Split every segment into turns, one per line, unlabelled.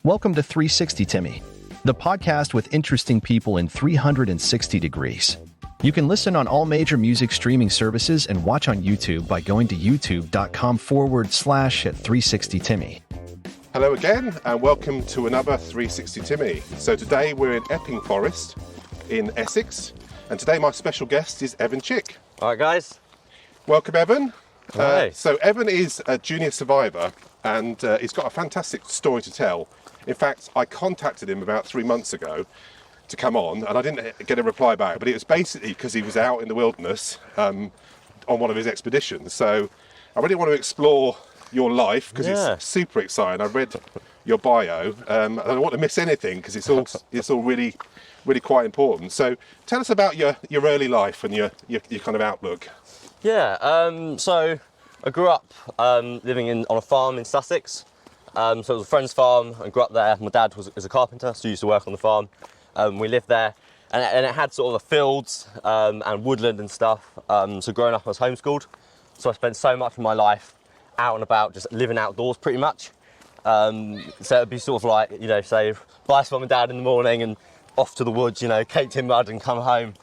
Welcome to 360 Timmy, the podcast with interesting people in 360 degrees. You can listen on all major music streaming services and watch on YouTube by going to youtube.com/360Timmy.
Hello again, and welcome to another 360 Timmy. So today we're in Epping Forest in Essex, and today my special guest is Evan Chick.
All right, guys.
Welcome, Evan.
Hi.
So Evan is a junior survivor, and he's got a fantastic story to tell. In fact, I contacted him about 3 months ago to come on, and I didn't get a reply back, but it was basically because he was out in the wilderness on one of his expeditions. So I really want to explore your life because it's super exciting. I read your bio. I don't want to miss anything because it's all really quite important. So tell us about your early life and your kind of outlook.
Yeah, so I grew up living on a farm in Sussex. So it was a friend's farm. I grew up there. My dad was a carpenter, so he used to work on the farm. We lived there, and it had sort of the fields and woodland and stuff. So growing up, I was homeschooled. So I spent so much of my life out and about, just living outdoors pretty much. So it'd be sort of like, say, bicycle mum and dad in the morning and off to the woods, caked in mud and come home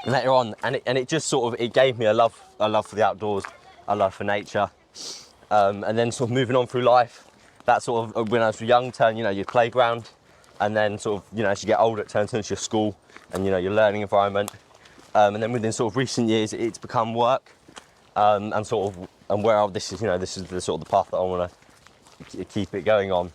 later on. And it just sort of, it gave me a love for the outdoors, a love for nature. And then sort of moving on through life, that sort of, when I was young, turned, your playground. And then sort of, as you get older, it turns into your school and, your learning environment. And then within sort of recent years, it's become work. And this is the sort of the path that I want to keep it going on.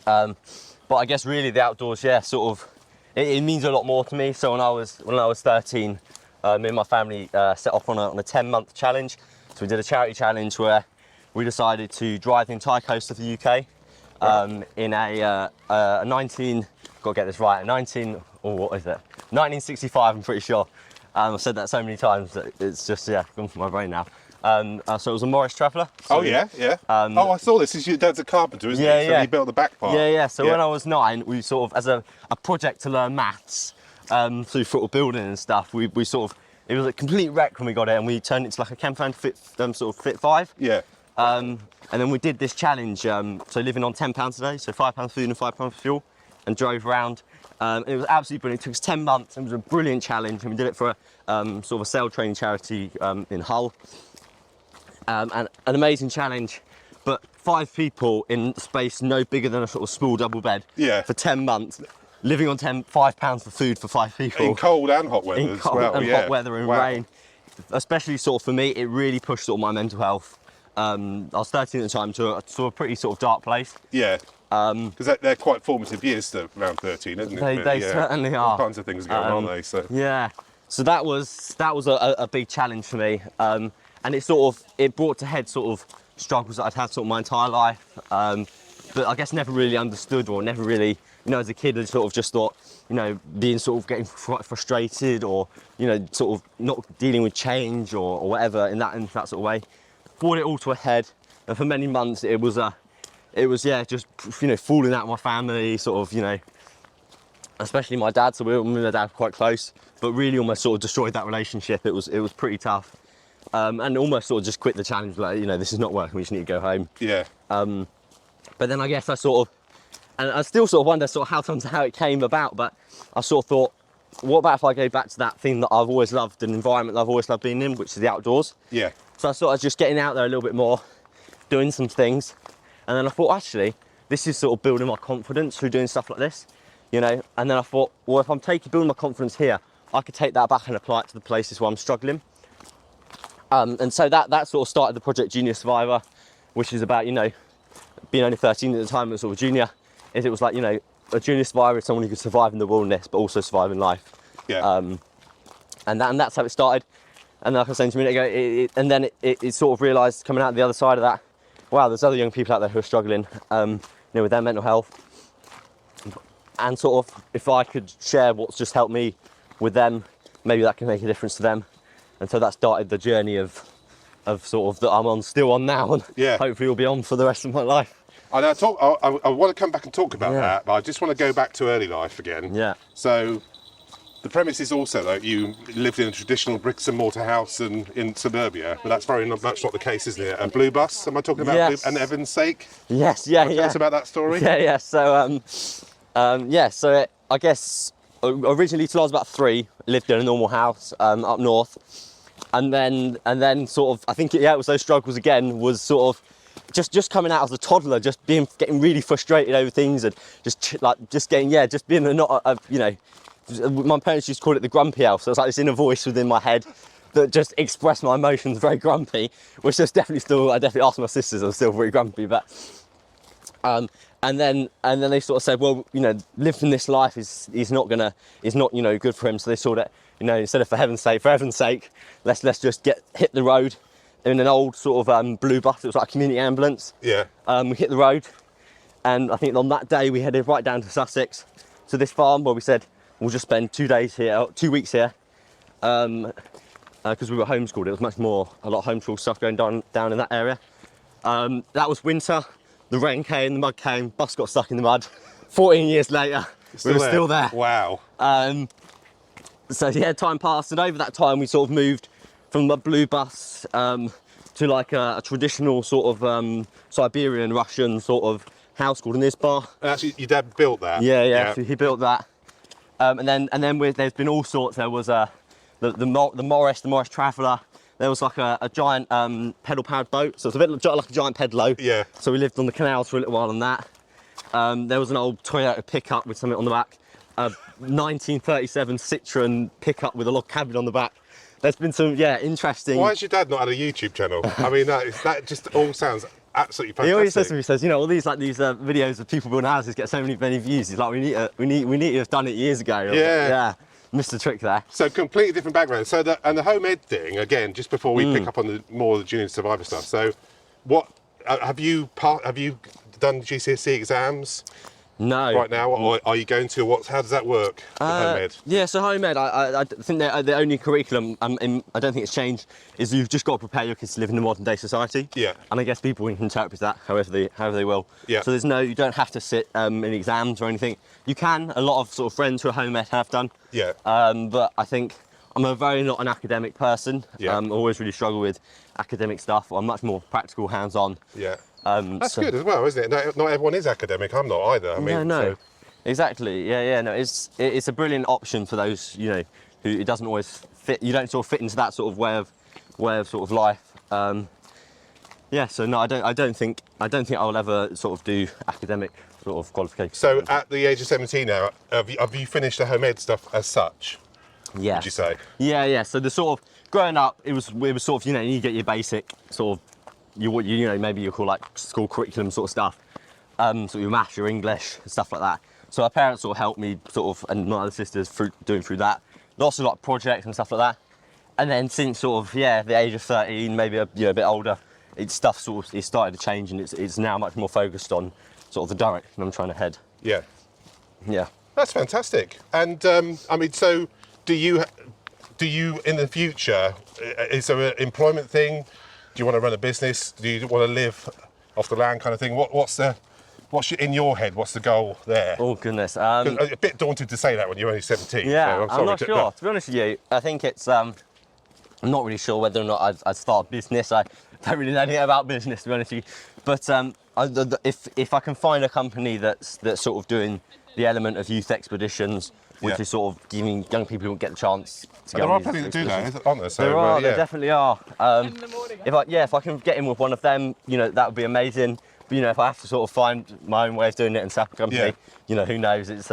But I guess really the outdoors, it means a lot more to me. So when I was 13, me and my family set off on a 10-month challenge. So we did a charity challenge where we decided to drive the entire coast of the UK in a 1965, I'm pretty sure. I've said that so many times that it's just, gone from my brain now. So it was a Morris Traveller. So
I saw this. Your dad's a carpenter, isn't he? So he built the back part.
So when I was 9, we sort of, as a project to learn maths, through sort of building and stuff, we sort of, it was a complete wreck when we got it, and we turned it into like a camper van sort of fit 5.
Yeah.
And then we did this challenge, so living on £10 a day, so £5 food and £5 for fuel, and drove around. It was absolutely brilliant. It took us 10 months, and it was a brilliant challenge, and we did it for sort of a sail training charity in Hull. And an amazing challenge, but 5 people in space no bigger than a sort of small double bed for 10 months, living on £5 for food for 5 people.
In cold and hot weather as well.
Hot weather and rain. Especially sort of for me, it really pushed sort of my mental health. I was 13 at the time, to a pretty sort of dark place.
Yeah. Because they're quite formative years to around 13, isn't it?
They certainly are.
All kinds of things going on, aren't they? So.
Yeah. So that was a big challenge for me. And it brought to head sort of struggles that I'd had sort of my entire life. But I guess never really understood, or never really, as a kid, I sort of just thought, being sort of getting frustrated, or, sort of not dealing with change or whatever in that sort of way. Brought it all to a head, and for many months it was just falling out of my family, sort of, especially my dad. So me and my dad were quite close, but really almost sort of destroyed that relationship. It was pretty tough, and almost sort of just quit the challenge. Like, this is not working. We just need to go home.
Yeah.
But then I guess I still sort of wonder sort of how it came about. But I sort of thought, what about if I go back to that thing that I've always loved, an environment that I've always loved being in, which is the outdoors. Yeah. So I sort of just getting out there a little bit more, doing some things. And then I thought, actually, this is sort of building my confidence through doing stuff like this, And then I thought, well, if I'm building my confidence here, I could take that back and apply it to the places where I'm struggling. And so that sort of started the project Junior Survivor, which is about, being only 13 at the time, as sort of junior. It was like, a junior survivor is someone who could survive in the wilderness, but also survive in life. Yeah. And that's how it started. And like I was saying a minute ago, it sort of realised, coming out the other side of that, wow, there's other young people out there who are struggling, with their mental health. And sort of, if I could share what's just helped me with them, maybe that can make a difference to them. And so that started the journey of sort of that I'm still on now, and hopefully will be on for the rest of my life.
And I want to come back and talk about that, but I just want to go back to early life again.
Yeah.
So The premise is also that you lived in a traditional bricks and mortar house in suburbia, but that's very much not the case, isn't it? A blue bus, am I talking about?
Yes.
And Evan's sake?
Yes, yeah,
Tell us about that story.
Yeah. So, so I guess originally till I was about 3, lived in a normal house up north, and then sort of I think it was those struggles again. Was sort of just coming out as a toddler, getting really frustrated over things, and just being my parents used to call it the grumpy elf. So it's like this inner voice within my head that just expressed my emotions very grumpy, which is definitely still. I definitely asked my sisters, I'm still very grumpy, but. And then they sort of said, well, living this life is not good for him. So they sort of, instead of for heaven's sake, let's just hit the road in an old sort of blue bus. It was like a community ambulance.
Yeah.
We hit the road, and I think on that day we headed right down to Sussex to this farm where we said we'll just spend 2 weeks here, because we were homeschooled. It was a lot of homeschool stuff going down in that area. That was winter. The rain came, the mud came, bus got stuck in the mud. 14 years later, we were still there.
Wow.
So yeah, time passed, and over that time we sort of moved from the blue bus to like a traditional sort of Siberian Russian sort of house called an Isbar.
Actually, your dad built that?
Yeah. So he built that. And then there's been all sorts. There was the Morris Traveller. There was like a giant pedal-powered boat, so it's a bit like a giant pedalo.
Yeah.
So we lived on the canals for a little while on that. There was an old Toyota pickup with something on the back. 1937 Citroen pickup with a log cabin on the back. There's been some, interesting...
Why has your dad not had a YouTube channel? I mean, that just all sounds absolutely fantastic.
He always says to me, all these videos of people building houses get so many views. He's like, we need to have done it years ago. Yeah. Missed the trick there.
So completely different background. So the home ed thing again. Just before we pick up on more of the junior survivor stuff. So, what have you done GCSE exams?
No.
Right now, or are you going to? How does that work? Home ed.
Yeah. So home ed, I think the only curriculum I don't think it's changed is you've just got to prepare your kids to live in a modern day society.
Yeah.
And I guess people can interpret that however they will.
Yeah.
So you don't have to sit in exams or anything. You can. A lot of sort of friends who are home ed have done.
Yeah.
But I think I'm not an academic person.
Yeah.
I always really struggle with academic stuff. I'm much more practical, hands-on.
Yeah. That's good as well, isn't it? Not everyone is academic. I'm not either. I mean,
no.
So.
Exactly. Yeah. No, it's a brilliant option for those who it doesn't always fit. You don't sort of fit into that sort of way of sort of life. So no, I don't think I'll ever sort of do academic sort of qualifications.
So at the age of 17 now, have you finished the home ed stuff as such?
Yeah.
Would you say?
Yeah. So the sort of growing up, it was sort of you get your basic sort of maybe you call like school curriculum sort of stuff. So your maths, your English, stuff like that. So our parents sort of helped me sort of, and my other sisters through that. Lots of like projects and stuff like that. And then since sort of the age of 13, maybe a bit older, it started to change, and it's now much more focused on sort of the direction I'm trying to head.
Yeah.
Yeah.
That's fantastic. And I mean, so do you in the future? Is there an employment thing? Do you want to run a business? Do you want to live off the land, kind of thing? What's in your head? What's the goal there?
Oh goodness.
A bit daunted to say that when you're only 17.
Yeah,
so
I'm not sure. To be honest with you, I think it's. I'm not really sure whether or not I'd start a business. I don't really know anything about business, to be honest with you. But if I can find a company that's sort of doing the element of youth expeditions, which is sort of giving young people who get the chance to go on these
expeditions. There are plenty that do that, aren't there? So,
there definitely are. If I can get in with one of them, that would be amazing. But if I have to sort of find my own way of doing it and set up a company, who knows? It's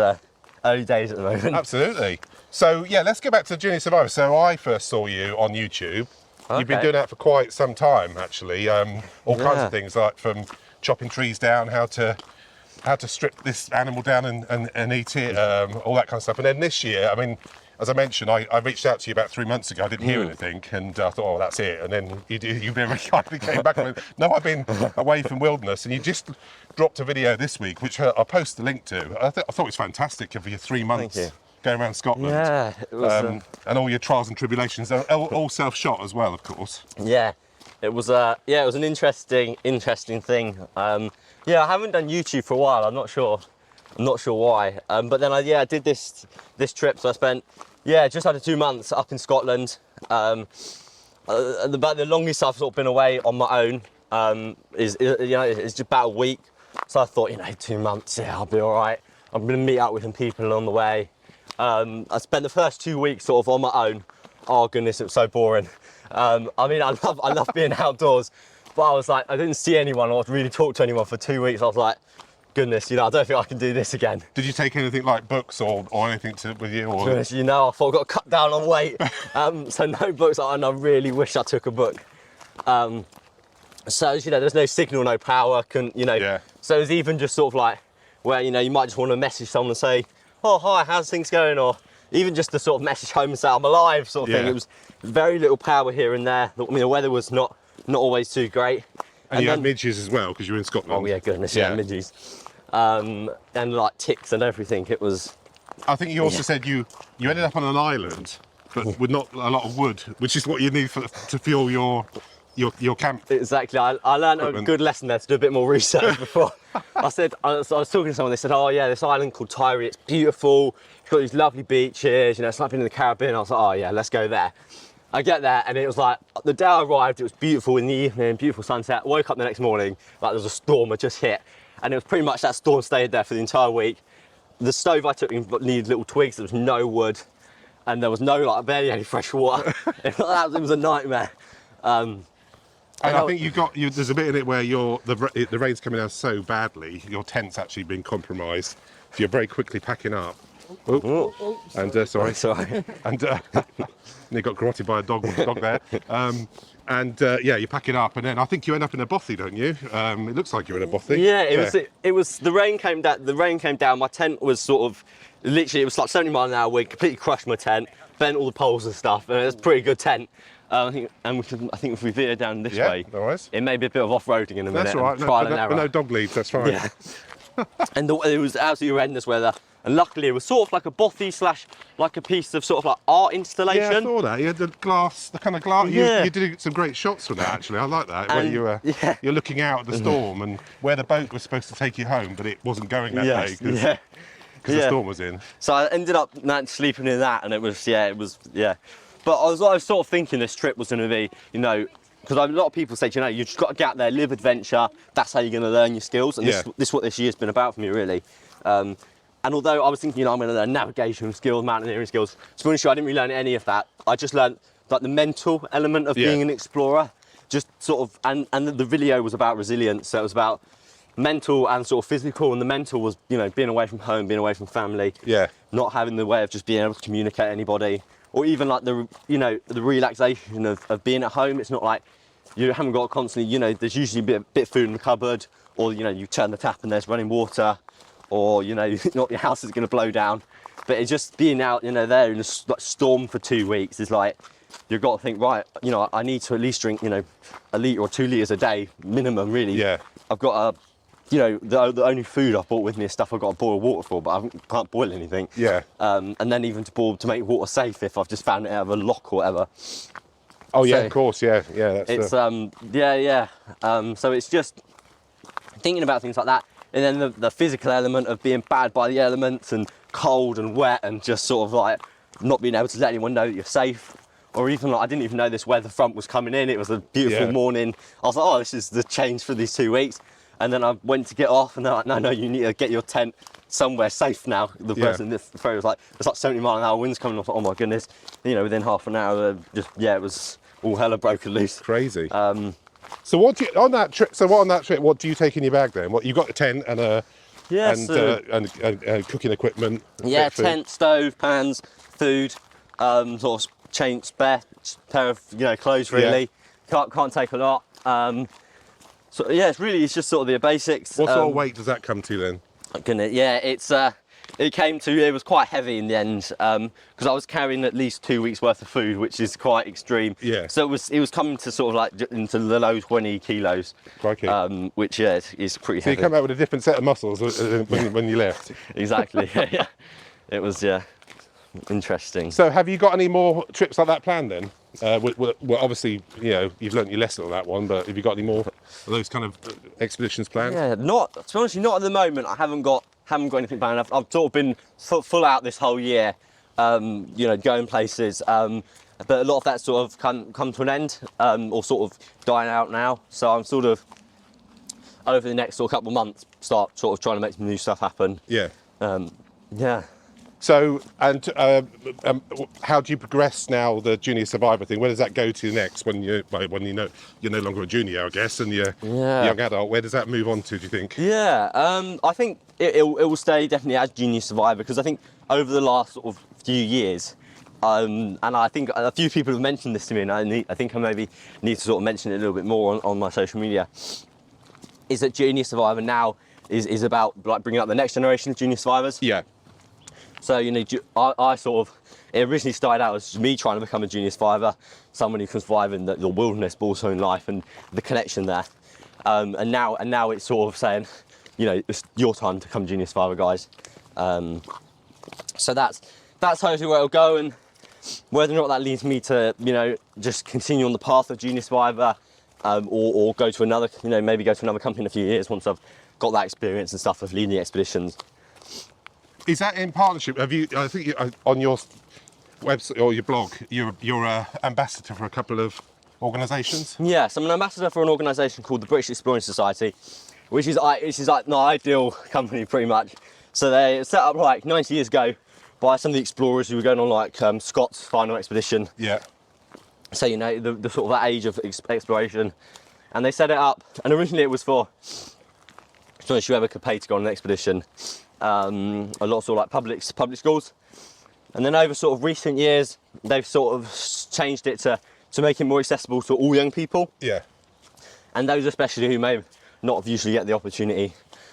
early days at the moment.
Absolutely. So let's go back to Junior Survivor. So I first saw you on YouTube. Okay. You've been doing that for quite some time, actually. All kinds of things, like from chopping trees down, how to strip this animal down and eat it, all that kind of stuff. And then this year, I mean, as I mentioned, I reached out to you about 3 months ago. I didn't hear anything, and I thought, oh, that's it. And then you very kindly came back and went, no, I've been away from wilderness. And you just dropped a video this week, which I'll post the link to. I thought it was fantastic for your 3 months going around Scotland. Yeah, it was, and all your trials and tribulations, all self-shot as well, of course. Yeah,
it was an interesting thing. I haven't done YouTube for a while. I'm not sure why. But then I did this trip. So I spent Yeah, just under 2 months up in Scotland. About the longest I've sort of been away on my own is just about a week. So I thought, 2 months, yeah, I'll be all right. I'm going to meet up with some people along the way. I spent the first 2 weeks sort of on my own. Oh goodness, it was so boring. I love being outdoors, but I was like, I didn't see anyone or really talk to anyone for 2 weeks. I was like, goodness, I don't think I can do this again.
Did you take anything like books or anything with you? Or?
Goodness, I thought I've got to cut down on weight. So no books, and I really wish I took a book. So, there's no signal, no power,
Yeah.
So it was even just sort of like, where, you might just want to message someone and say, oh, hi, how's things going? Or even just to sort of message home and say, I'm alive, sort of thing. It was very little power here and there. The weather was not always too great.
And you had midges as well, because you were in Scotland.
Oh, yeah, goodness, yeah, midges. And like ticks and everything, it was...
I think you also said you ended up on an island, but with not a lot of wood, which is what you need to fuel your camp.
Exactly. I learned a good lesson there to do a bit more research before. I was talking to someone, they said, oh yeah, this island called Tyree, it's beautiful, it's got these lovely beaches, it's like being in the Caribbean. I was like, oh yeah, let's go there. I get there and it was like, the day I arrived, it was beautiful in the evening, beautiful sunset. I woke up the next morning, like there was a storm had just hit, and it was pretty much that storm stayed there for the entire week. The stove I took needed little twigs, there was no wood, and there was barely any fresh water. It was a nightmare. And
I think there's a bit in it where the rain's coming down so badly, your tent's actually been compromised, so you're very quickly packing up. Sorry. And you got garroted by a dog there. You pack it up, and then I think you end up in a bothy, don't you? It looks like you're in a bothy.
Yeah, it was. The rain came down. My tent was sort of, literally, it was like 70 mile an hour wind. Completely crushed my tent, bent all the poles and stuff. And it was a pretty good tent. I think if we veer down this way, it may be a bit of off-roading in a minute.
That's all right.
Trial and error.
No dog leads. That's fine.
Yeah. And it was absolutely horrendous weather. And luckily, it was sort of like a bothy / like a piece of sort of like art installation.
Yeah, I saw that. You had the kind of glass.
Yeah.
You did some great shots with that, actually. I like that. Where you're looking out at the storm and where the boat was supposed to take you home, but it wasn't going that day because the storm was in.
So I ended up sleeping in that, and it was. But I was sort of thinking this trip was going to be, because a lot of people say, you just got to get out there, live adventure. That's how you're going to learn your skills. And this is what this year's been about for me, really. And although I was thinking, I'm going to learn navigation skills, mountaineering skills, to be honest, I didn't really learn any of that. I just learned like the mental element of being an explorer. Just sort of, and the video was about resilience. So it was about mental and sort of physical. And the mental was, being away from home, being away from family.
Yeah.
Not having the way of just being able to communicate to anybody. Or even like the relaxation of being at home. It's not like you haven't got constantly, there's usually a bit of food in the cupboard, or, you turn the tap and there's running water, or, not your house is going to blow down. But it's just being out, there in a storm for 2 weeks is like, you've got to think, right, I need to at least drink, a litre or 2 litres a day, minimum, really.
Yeah.
I've got the only food I brought with me is stuff I've got to boil water for, but I can't boil anything.
Yeah.
And then even to make water safe if I've just found it out of a lock or whatever.
Oh yeah, of course, yeah. That's
so it's just thinking about things like that, and then the physical element of being bad by the elements and cold and wet and just sort of like not being able to let anyone know that you're safe. Or even I didn't even know this weather front was coming in. It was a beautiful morning. I was like, oh, this is the change for these 2 weeks. And then I went to get off, and they're like, no, you need to get your tent somewhere safe now. The person this phone was like, it's like 70 mile an hour winds coming off. Oh my goodness, within half an hour, it was all hella broken loose.
Crazy. So on that trip, what do you take in your bag then? What you got a tent and and cooking equipment?
Yeah, tent, stove, pans, food, sort of spare pair of clothes really. Can't take a lot. So yeah, it's just sort of the basics.
What sort of weight does that come to then?
It was quite heavy in the end because I was carrying at least 2 weeks worth of food, which is quite extreme.
Yeah.
So it was coming to sort of like into the low 20 kilos.
Crikey.
Which is pretty heavy.
So you come out with a different set of muscles when you left.
Exactly. Yeah. It was interesting.
So have you got any more trips like that planned then? Well, obviously, you've learnt your lesson on that one, but have you got any more of those kind of expeditions planned?
Yeah, to be honest, not at the moment. I haven't got anything planned. I've sort of been full out this whole year. you know, going places. But a lot of that sort of come to an end, or sort of dying out now. So I'm sort of, over the next sort of couple of months, start sort of trying to make some new stuff happen.
Yeah.
Yeah.
So, and how do you progress now, the junior survivor thing? Where does that go to next when you know you're no longer a junior, I guess, and you're a young adult? Where does that move on to, do you think?
Yeah, I think it will stay definitely as junior survivor, because I think over the last sort of few years, and I think a few people have mentioned this to me, and I think I maybe need to sort of mention it a little bit more on my social media, is that junior survivor now is about like bringing up the next generation of junior survivors.
Yeah.
So, you know, I sort of, it originally started out as me trying to become a junior survivor, someone who can survive in the wilderness, but also in life, and the connection there. And now it's sort of saying, you know, it's your time to become junior survivor, guys. So that's hopefully where it'll go, and whether or not that leads me to, you know, just continue on the path of junior survivor, or go to another, you know, maybe go to another company in a few years once I've got that experience and stuff of leading expeditions.
Is that in partnership? Have you? I think on your website or your blog, you're an ambassador for a couple of organisations.
Yes, I'm an ambassador for an organisation called the British Exploring Society, which is like the ideal company pretty much. So they set up like 90 years ago by some of the explorers who were going on like Scott's final expedition.
Yeah.
So, you know, the sort of that age of exploration, and they set it up. And originally it was for whoever could pay to go on an expedition. A lot of sort of like public schools, and then over sort of recent years they've sort of changed it to make it more accessible to all young people.
Yeah.
And those especially who may not have usually get the opportunity.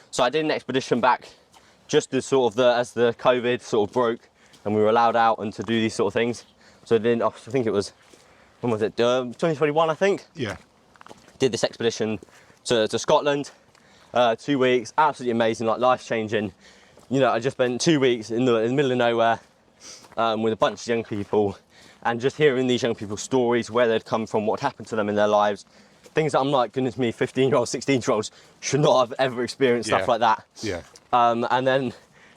So I did an expedition back just as sort of as the COVID sort of broke and we were allowed out and to do these sort of things. So then I think it was, when was it, 2021 I think?
Yeah.
Did this expedition to Scotland, 2 weeks, absolutely amazing, like life-changing. You know, I just spent 2 weeks in the middle of nowhere with a bunch of young people, and just hearing these young people's stories, where they'd come from, what happened to them in their lives, things that I'm like, goodness me, 15-year-olds, 16-year-olds should not have ever experienced stuff like that.
Yeah.
And then,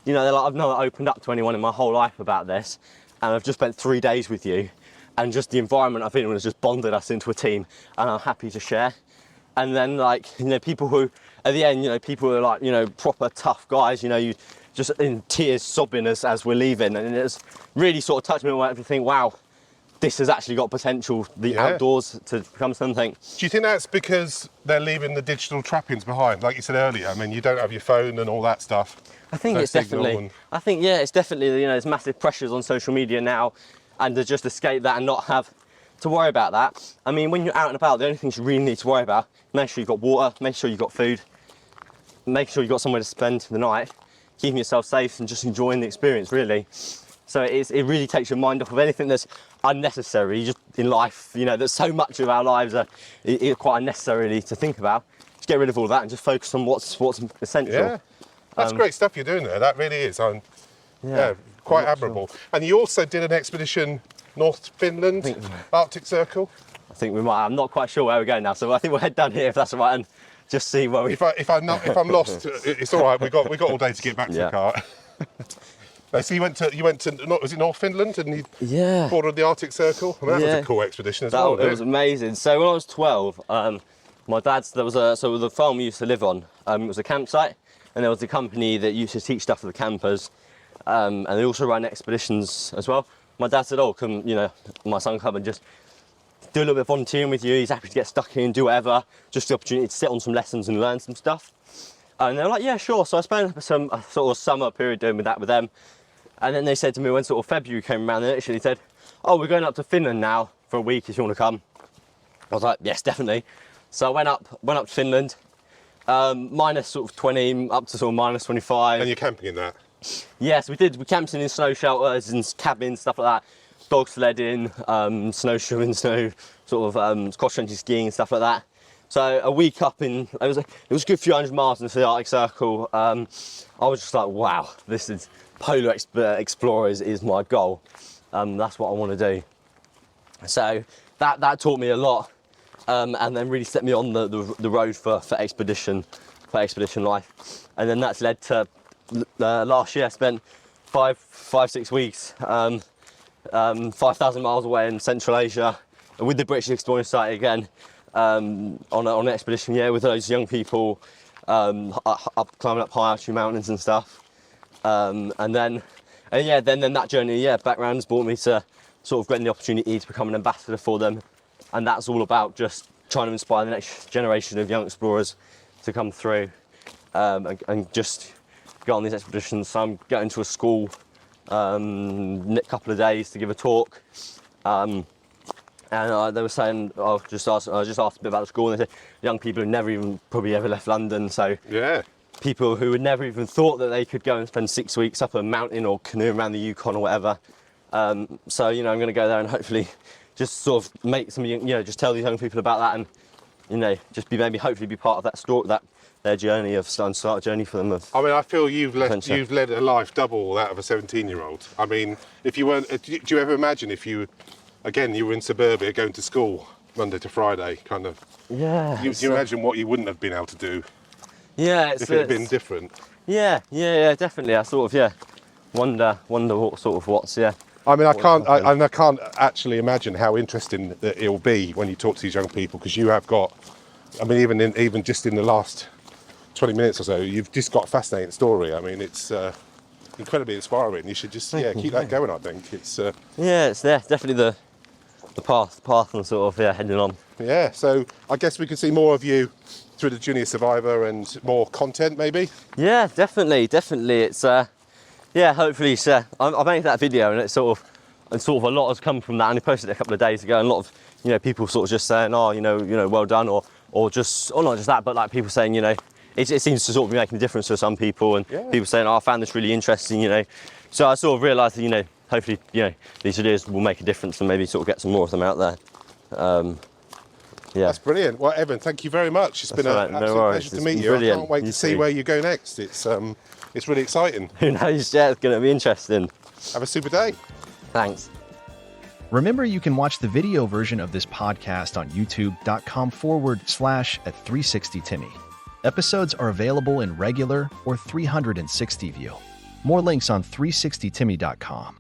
you know, they're like, I've never opened up to anyone in my whole life about this, and I've just spent 3 days with you, and just the environment I've been in has just bonded us into a team, and I'm happy to share. And then, like, you know, people who, at the end, you know, people who are like, you know, proper tough guys, you know, you just in tears sobbing as we're leaving, and it's really sort of touched me in a way to think, wow, this has actually got potential, the outdoors, to become something.
Do you think that's because they're leaving the digital trappings behind, like you said earlier? I mean, you don't have your phone and all that stuff.
I think it's definitely, it's definitely, you know, there's massive pressures on social media now, and to just escape that and not have to worry about that. I mean, when you're out and about, the only things you really need to worry about, make sure you've got water, make sure you've got food, make sure you've got somewhere to spend the night, keeping yourself safe and just enjoying the experience, really. So it really takes your mind off of anything that's unnecessary just in life. You know, there's so much of our lives are quite unnecessarily to think about. Just get rid of all that and just focus on what's essential.
Yeah, that's great stuff you're doing there. That really is. Quite admirable. Sure. And you also did an expedition North Finland, Arctic Circle.
I think we might. I'm not quite sure where we're going now, so I think we'll head down here if that's all right, and just see where we.
If I'm lost, it's all right. We got all day to get back to the car. So you went to was it North Finland, and you bordered the Arctic Circle? I mean, that was a cool expedition as well.
It was amazing. So when I was 12, my dad's the farm we used to live on. It was a campsite, and there was a company that used to teach stuff to the campers, and they also ran expeditions as well. My dad said, "Oh, come, you know, my son, come and just do a little bit of volunteering with you. He's happy to get stuck in, do whatever. Just the opportunity to sit on some lessons and learn some stuff." And they were like, "Yeah, sure." So I spent a sort of summer period doing that with them. And then they said to me when sort of February came around, they actually said, "Oh, we're going up to Finland now for a week if you want to come." I was like, "Yes, definitely." So I went up to Finland, minus sort of 20, up to sort of minus 25.
And you're camping in that?
Yes, we did. We camped in snow shelters and cabins, stuff like that. Dog sledding, snowshoeing, sort of cross-country skiing and stuff like that. So a week up in, it was a good few hundred miles into the Arctic Circle. I was just like, wow, this is polar explorer is my goal. That's what I want to do. So that taught me a lot, and then really set me on the road for expedition life. And then that's led to last year I spent 6 weeks, 5,000 miles away in Central Asia, with the British Exploring Society again, on an expedition, with those young people, up climbing up high altitude mountains and stuff. Then that journey, background has brought me to sort of getting the opportunity to become an ambassador for them, and that's all about just trying to inspire the next generation of young explorers to come through and just go on these expeditions. So I'm going to a school in a couple of days to give a talk, and they were saying, I just asked a bit about the school, and they said young people who never even probably ever left London, so people who had never even thought that they could go and spend 6 weeks up a mountain or canoe around the Yukon or whatever. So I'm going to go there and hopefully just sort of make some, just tell these young people about that, and just hopefully be part of that story, that their journey of start a journey for them.
I mean, I feel you've led a life double that of a 17-year-old. I mean, if you weren't, do you ever imagine if you were in suburbia going to school Monday to Friday, kind of? Yeah. Do you imagine what you wouldn't have been able to do? Yeah, if it had been different. Yeah,
definitely. I sort of wonder what's.
I mean, I can't actually imagine how interesting it'll be when you talk to these young people, because you have got, I mean, even just in the last 20 minutes or so, you've just got a fascinating story. I mean, it's incredibly inspiring. You should just keep that going. I think it's
it's there, definitely the path and sort of heading on.
Yeah, so I guess we could see more of you through the Junior Survivor and more content maybe.
Yeah, definitely. It's hopefully I made that video, and it's sort of a lot has come from that. And I posted it a couple of days ago, and a lot of people sort of just saying, well done, or not just that, but like people saying, it seems to sort of be making a difference to some people, and people saying, I found this really interesting, So I sort of realised that, hopefully, these videos will make a difference and maybe sort of get some more of them out there.
That's brilliant. Well, Evan, thank you very much. It's been an absolute pleasure to meet you. Brilliant. I can't wait to see where you go next. It's really exciting.
Who knows? Yeah, it's going to be interesting.
Have a super day.
Thanks.
Remember, you can watch the video version of this podcast on youtube.com/@360timmy. Episodes are available in regular or 360 view. More links on 360timmy.com.